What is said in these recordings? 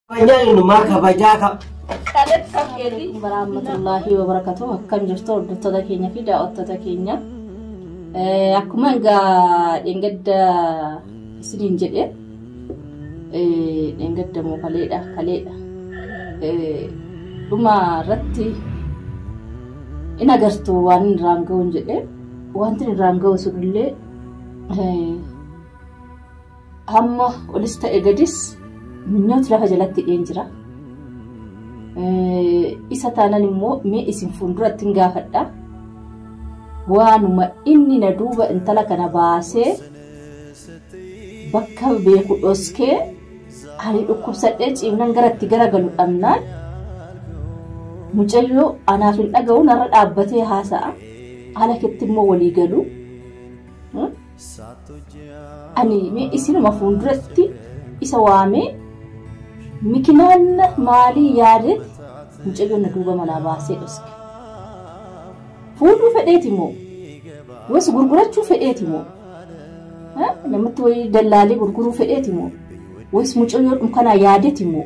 Banyak ini marka bajaka. Warahmatullahi wabarakatuh. Akkam jirtu hordoftoota keenya fi daawwattoota keenya. Akkuma engadda isiniin jedhe engadda moo kaleedha. Dhuma irratti in agartu waan irraan ga'uun jedhe wanti irraan ga'u sunillee hamma olis ta'e gadis minyoota lafa jalatti dhiyeen jira. Isa taanaan immoo mee isin fuulduratti hin gaafadha. Waanuma inni na duuba intala kana baasee bakka beeku dhoskee ani dhukkubsadhee ciimnan garatti garagalu dhabnaan mucayyoo anaaf hin dhaga'u narra dhaabbatee haasa'a. Haala keetti immoo walii galu. Ani mee isinuma fuulduratti isa waamee mikinaan maalii yaadet mucayyoon na duuba manaa baasee dhoske. Fuudhuu fedheeti moo was gurgurachuu fedheeti moo namatti wayii dallaalee gurguruu fedheeti moo was mucayyoon kanaa yaadeti moo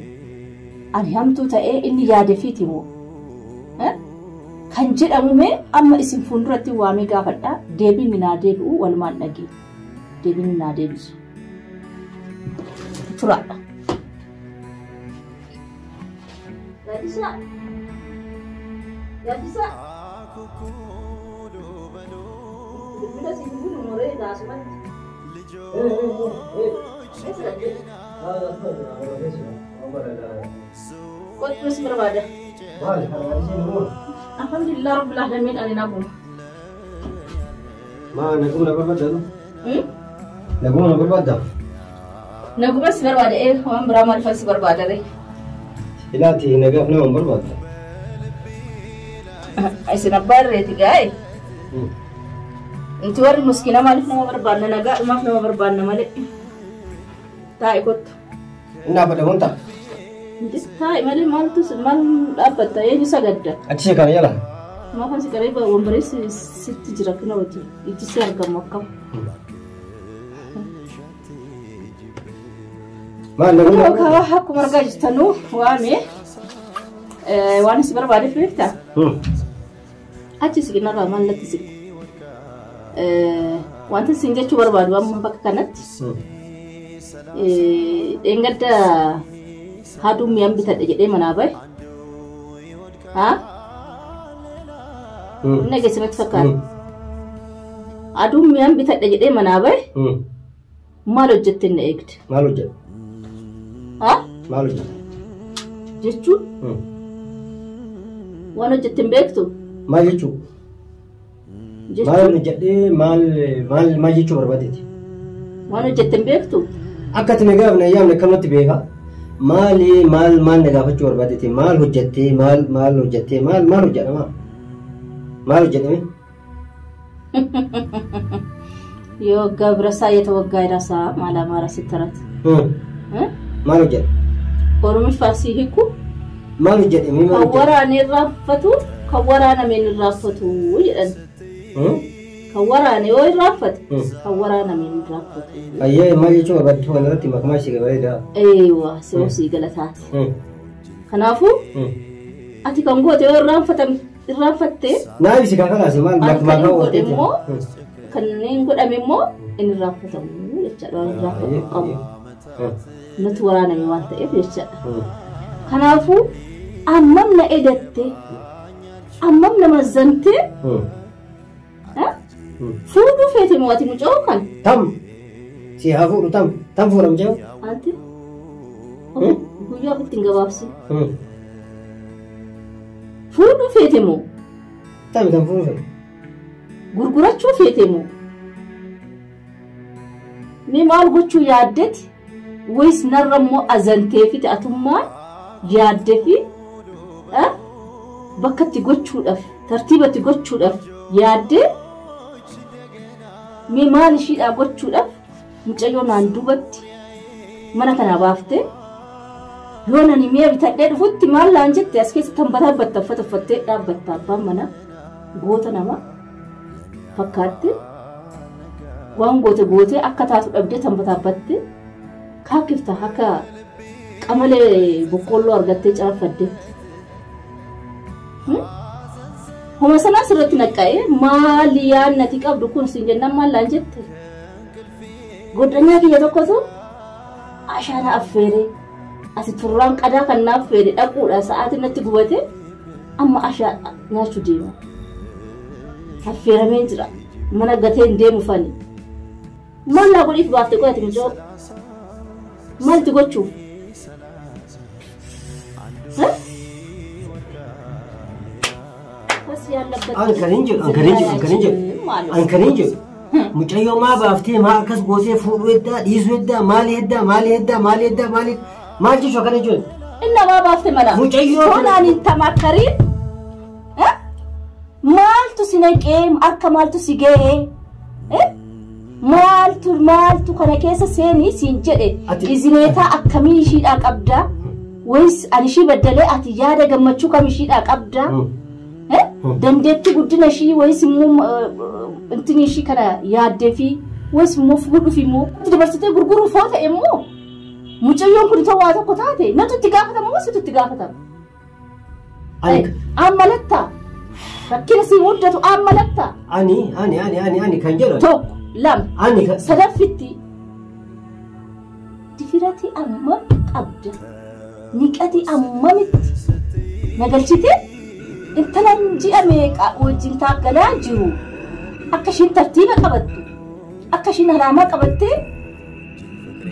ani hamtuu ta'ee inni yaadefiiti moo kan jedhamu mee amma isin fuulduratti waamee gaafadha. Deebiin naa deebi'u walumaan dhagee deebiin naa deebisu turaadha. Gadisa. Kita sih dulu nomornya dah semua. Kau terus berapa ada? Alhamdulillah Rabbil Alamin alinakum. Ma nagu na berbeda. Nagu na berbeda. Nagu bas berbeda. Hum beramal fas berbeda deh. Ilati nagaf na berbeda. Aisyah nabar reti gay. Itu hari muskina malif nama berbeda. Naga maaf nama berbeda malik. Tak ikut. Ina pada monta. Tak malik mal tu mal apa tak ya juga ada. Aci kan ya lah. Maafan sekarang ibu memberi situ jerak kena wajib. Itu sih harga makam. Ma nagu na. Kalau aku marga justanu wame. Wani sebar badi fikta. Aci sih kena ramal lagi sih. Wanti sinja coba badi wam pakai kanat. Enggak ada hadu miam bisa jadi mana bay? Hah? Nega semet fakar. Hadu miam bisa jadi mana bay? Malu jetin egt. Malu jet. Hah? Malu jet. Jechu? Wano jetin bektu? Malu jechu. Malu jadi mal jechu berbeda. Wano jetin bektu? Akat negara na yam nak kamu bega. Mal negara pecur berbeda. Mal hujati mal hujati mal hujat nama. Mal hujat ni. Yo gabra saya tu gay rasa malam marah sitarat. Mal hujat. Orang Farsi hiku. Mal hujat ni. Kawarane rafatu, kawarana min rafatu. Kawarane oi rafat. Kawarana min rafatu. Ayah mal jechu berbeda. Tuan nanti makmah sih berbeda. Ewa, sih galatat. Kanafu? Ati kamu tu orang rafatte. Nah, bisa kakak lah sih mal makmah kau tu. Kaning ko dami mo in rafatamu yacha orang rafatu. Natuwarana mi wanta yacha. Kanafu ammam na edatte. Ammam na mazante. Fudu fete mo ati mujokan. Tam. Si hafu tam furam jauh. Ati. Guya tinggal wapsi. Fudu fete mo. Tam fudu. Gurgurachuu fete mo. Mi maal gochuu yaaddet wayis narra immoo azantee fi ta'atummaan yaadde fi bakka itti gochuudhaaf tartiibatti gochuudhaaf yaadde mi maal ishiidhaa gochuudhaaf mucayyoo naan duubatti mana kana baafte yoo nani mi'a bitadhee dhufutti maal laan jette as keessa tambataa battaffattee dhaabbatta abbaan mana goota nama fakkaatti waan goote akka taatu dhabdee tambataa batte kaakifta haka qamalee boqqolloo argattee caafadde. Homa sana sirriitti naqqa'ee maali yaannati qabdu kun siin jennaan maal laan jette. Goddanyaa kiyya tokkotu ashaana affeeree asi turraan qadaa kan naaf feede dhaquudha sa'aatiin natti gubate amma ashaa nyaachuu deema. Affeeramee jira mana gatee hin deemu fani. Maal laa godhiif baaftee qoyate mijoo maalti gochuuf? Ankarin jedhu mucayyoo maa baaftee maa akkas gootee fuudhuu heddaa dhiisuu heddaa maali maal jechuun akkana jechuun. Inni maa baaftee mana mucayyoo honaan hin tamakkariin maaltu si naqee akka maaltu si gahee maaltu kana keessa seenii siin jedhe izineetaa akkamii ishiidhaa qabdaa wayis ani ishii baddalee ati yaada gammachuu kam ishiidhaa qabdaa. Dandeetti guddina ishii wayis immoo intini ishii kana yaaddee fi wayis immoo fuudhuuf immoo dabarsitee gurguruuf yoo ta'e immoo mucayyoon kun ta'uu waa tokko taate natu itti gaafatama moo situ itti gaafatama? Ammalatta rakkina si muddatu ammalatta. Ani kan jedhu tokko lama sadaffitti difirati amma qabda niqati ammamitti nagalchitee intalan ji'a meeqa wajjin taaggalaa jiru akka ishiin tartiiba qabattu akka ishiin alaamaa qabattee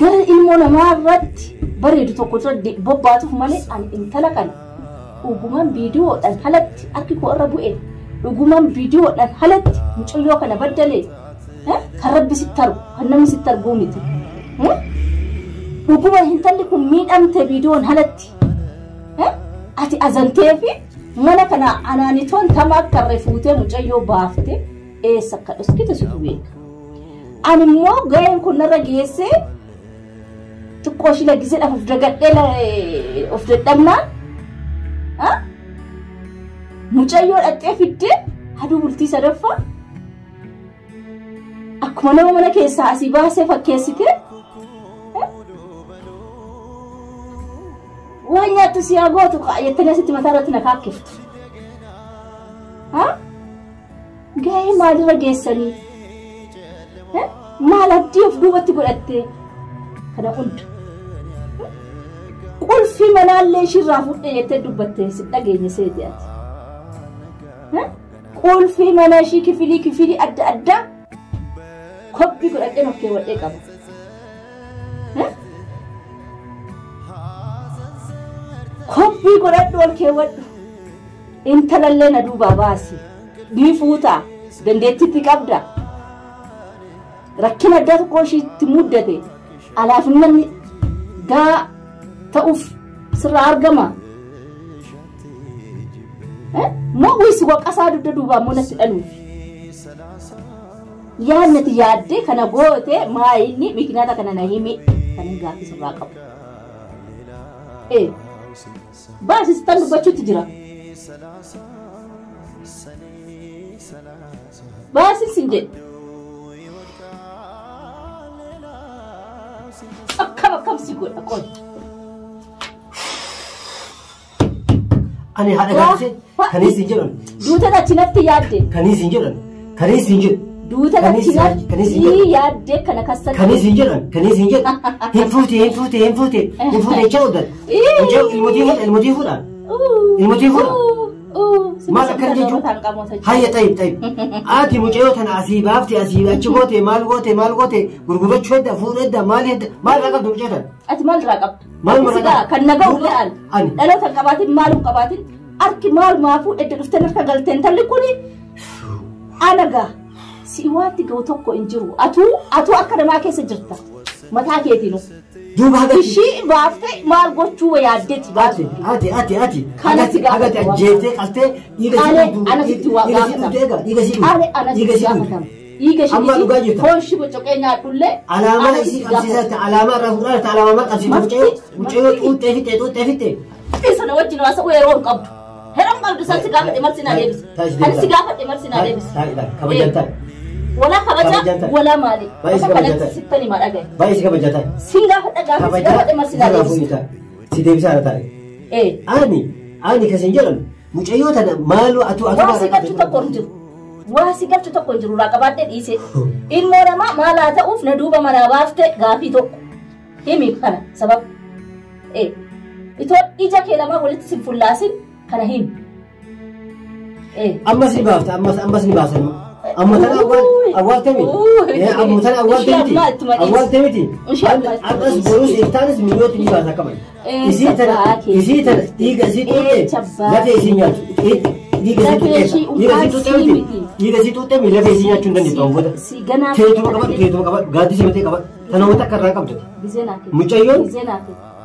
gara ilmoo namaa irratti bareedu tokko irra bobbaatuuf malee ani intala kana dhugumaan viidiyoodhaan halatti harki koo irra bu'e dhugumaan viidiyoodhaan halatti mucayyoo kana baddalee kan rabbi sitti argu kan namni sitti arguu miti dhugumaan intalli kun miidhamte viidiyoon halatti ati azantee fi mana kana anaanitoon tama akka refuutee mucayyoo baafte eessa akka dhuskite situ beeka. Ani immoo ga'een kun narra geessee xiqqoo ishii laggiseedhaaf of dagadhee of dadhabnaan mucayyoo dhattee fiddee aduu bultii sadaffaa akkuma nama mana keessaa asii baasee fakkeessitee waan nyaattu si haa gootu jettanii asitti mataa irratti na kaakkiftu. Ga'ee maalirra geessanii maal abdii of duubatti godhattee kana hunda qulfii manaallee ishirraa fudhee jettee dubbattee si dhageenye seeti ati. Qulfii mana ishii kifilii adda addaa kophii godhadhee of keewwadhee qaba. Kophii godhadhu ol keewwadhu intalallee na duubaa baasi bii fuutaa dandeettiitti qabda rakkina addaa tokko ishiitti muddate alaafinnanni gaa ta'uuf sirraa argama moo wayisi waqasaa dudda duubaa moo natti dhaluuf yaannati yaaddee kana goote maayinni mikinaata kana na himi kan gaaffii sirraa qabu. Baasi sitan dubbachuutti jira. Baasi sin jedhe. Akkam si godha qoy. Ani haadha gaafise kanis hin jedhan. Duuta achinatti yaadde. Kanis hin jedhan. Duuta achinatti yaadde kana kassatti. Kanis hin jedhan. Hin fuute chauddan. Ilmotii fuudhaan. Maal akkana jechuun hayya tayyib ati mucayyoo tana asii baafte asii achi goote maal goote gurgurachuu hedda fuudhuu hedda maal irraa qabdu mucayyoo tana. Ati maal irraa qabdu? Maal kan naga'u le'an dhaloota hin qabaatin maal hin qabaatin harki maal maafuu edda dhuftee harka galteen talli kuni anagaa si waanti ga'u tokko hin jiru atuu akka namaa keessa jirta mataa keetiinu. Ishii baaftee maal gochuu yaaddeeti baate. Ati. Kanatti ajjeeftee qaltee dhiiga si foon shi bocoqee nyaadhullee. Alaamaa isii qabsiisatte alaamaa irraa fuudhaatti alaamaa qabsiifte mucayyoo xuuxxee fitte. Sana wajjin waasa yeroo hin qabdu. Heeraa hin qabdu san si gaafadhe marsi naa deebise. Kan si gaafadhe marsi naa deebise. Wala kabaja wala mali. Baay'ee kabaja. Sittani ma dhagaye. Baay'ee kabaja. Singa fadha gaafa marsi naa deebise. Si deebisaa irra taa'e. Ani kasin jedhan mucayyoo tana maaloo atu waa si galchu tokko hin jiru. Waa si galchu tokko hin jiru irraa qabaadhee dhiise. Ilmoo namaa maal haa ta'uuf na duuba manaa baafte gaafii tokko. Himi kana sababa. Itoon ija kee lamaa walitti sin fullaasin kana himi. Ammas ni baafta ammas ni baasan. Amma tana awwaal tami. Amma tana awwaal tamiti. Awwaal tamiti. Ammas borus iftaanis miliyooti ni baasa kaman. Isii tana dhiiga isii tuutte lafee isii nyaatu. Dhiiga isii tuutte lafee isii nyaachuu hin dandeettu awwata. Teetuma qaba gaaddisa matee qaba. Tana wanta akka irraa qabdu. Mucayyoon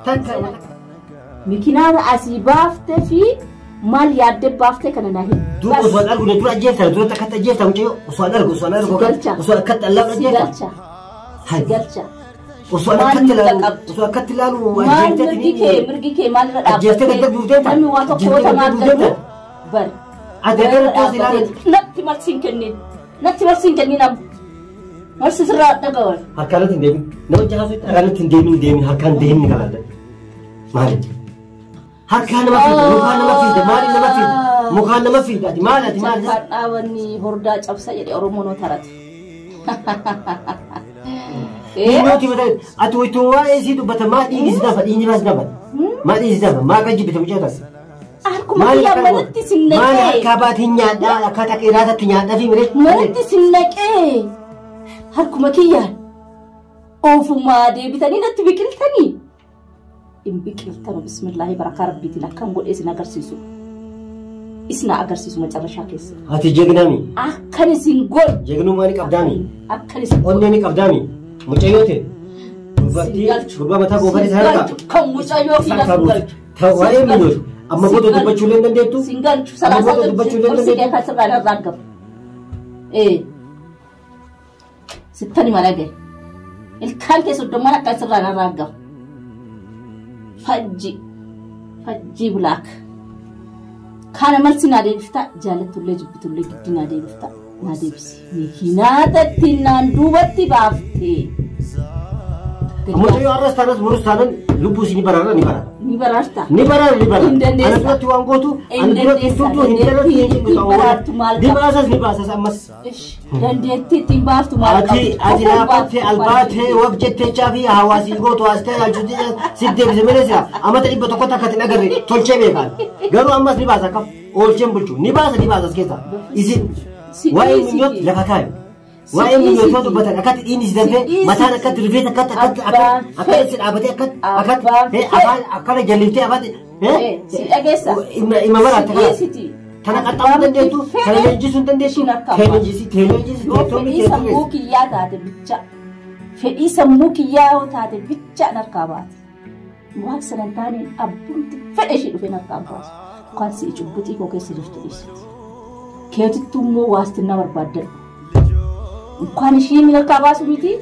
takka. Mikinaana asii baaftee fi maal yaaddee baaftee kana naa hin. Duuba osoo an argu dura ajjeefta dura takkatti ajjeefta mucayyoo osoo an argu osoo akkatti allaaf ajjeefta. Galcha. Osoo akkatti ilaalu mirgi kee maal irra ajjeeftee gadda duufteeta. Namni waa tokko wata maal gaddu bari. Adeegara toos ilaalu. Natti marsiin kennin amma. Marsi sirraa dhagawal. Harkaanatti hin deemin. Nama jahaasutti harkaanatti hin deemin harkaan deemni kanaadha. Maali? Harkaan nama fiida maali nama fiida mukaan nama fiidaati maali? Harkaan dhaabanii hordaa cabsa jedhe Oromoon tarate. Minyooti mataa ati wayituun waa'ee isii dubbata maa dhiigis nafa dhiigni maas nafa maa dhiigis nafa maa kan jibbite mucaa Harkuma kiyyaa manatti sinnaqee. Maali akka baatiin nyaadhaa akkaataa qeeraatatti nyaadhaa fi miree. Manatti sinnaqee. Harkuma kiyyaan ofumaa deebitanii natti biqiltanii. In biqiltanu bismillaahi barakaa rabbiitiin akkam godhee isin agarsiisu. Isna agarsiisu macarrashaa keessa. Ati jeegnaami. Akkan isin godhu. Jeegnummaa ni qabdaami. Akkan isin godhu. Onnee ni qabdaami. Mucayyoote. Gurbaa mataa goofanii sana harkaa. Kan mucayyoo fi lafa galchu. Waa'ee minyooti. Amma booda dubbachuu illee dandeettu. Sin galchu salaasa galchu. Kursi kee kan sirraan irraa gabu. Sittani malage. Ilkaan kee soddomman akka sirraan irraa gabu. Fajji black. Kana marsi naa deebifta jaalatullee jibbitullee giddi naa deebifta naa deebisi. Miikinaatatti naan duubatti baaftee. Mucayyoo arras taanas murus taanan lubbuu isii ni baraara ni baraara. Ni baraarta. Ni baraara ni baraara. Ana duratti waan gootu ana duratti fudhu hin jalatti hin baraartu maal qaba. Ni baasas ammas. Dandeettii ittiin baaftu maal qaba. Ati laafattee albaatee waq jettee caafi hawaasii gootu haastee alchuutii siddee bise meeshaa amata dhibba tokkotti akka hin agarre tolchee beekan. Garuu ammas ni baasa qaba. Oolcheen bulchu ni baasas keessa. Isin waa'ee minyooti lafa kaayu. Waa'ee minyoota dubbatan akkatti dhiinni si darbee mataan akkatti rifeensa akkatti dhaabatee akkatti akkana jalliftee afaati. Si dhageessa. Ima maraatti kana qaxxaamuu dandeettu kana leenjisuu dandeettu fedhii sammuu kiyyaa taate bicha fedhii sammuu kiyyaa yoo taate bicha narkaa baate waan sanan taaneen abbumti fedhe ishee dhufee narkaa baasu kan si cubbutii koo keessa jirtu dhiisiti keetittuu immoo waastinaa barbaaddan kan isheen narkaa baasu miti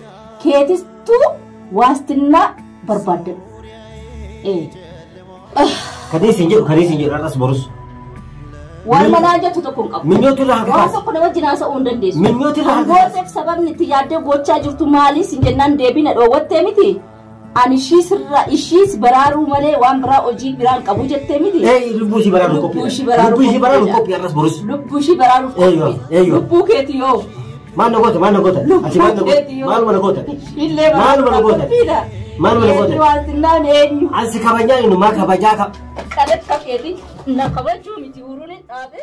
keetittuu waastinaa barbaaddan kadeesin jedhu arras borus waan manaa jettu tokko hin qabu. Minyooti irraa hanga waan tokko nama jinaasa uun dandeessu. Minyooti irraa hanga gooteef sababni itti yaaddee gochaa jirtu maaliis hin jennaan deebina dhoowwattee miti. Ani ishiis baraaruu malee waan biraa hojii biraan qabu jettee miti. Lubbuu ishii baraaruuf qophii. Arras borus. Lubbuu ishii baraaruuf qophii. Lubbuu keeti yoo. Maal na goota? Ati maal mana goota? Maal mana goota? Waan eenyu? Ansi kabajaa eenyu maa kabajaa qaba. Kadhata keeti na kabajuu miti uruun hin dhaabe.